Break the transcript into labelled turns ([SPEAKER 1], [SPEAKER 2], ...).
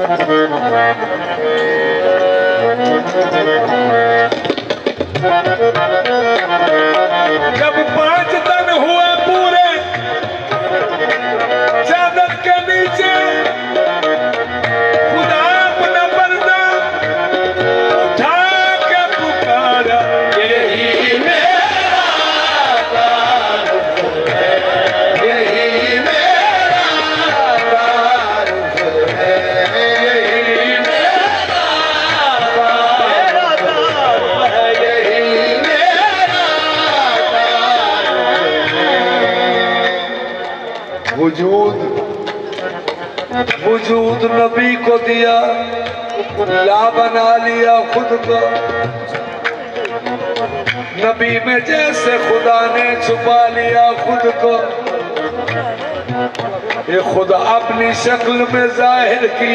[SPEAKER 1] जब 5 दिन हुए पूरे चादर के नीचे खुदा अपना पर्दा उठा के पुकारा, यही मेरा तारुफ है, यही मेरा तारुफ है, यही मेरा तारुफ है, यही मेरा तारुफ है। वजूद नबी को दिया या बना लिया खुद को। नबी में जैसे खुदा ने छुपा लिया खुद को, ये खुद अपनी शक्ल में जाहिर किया।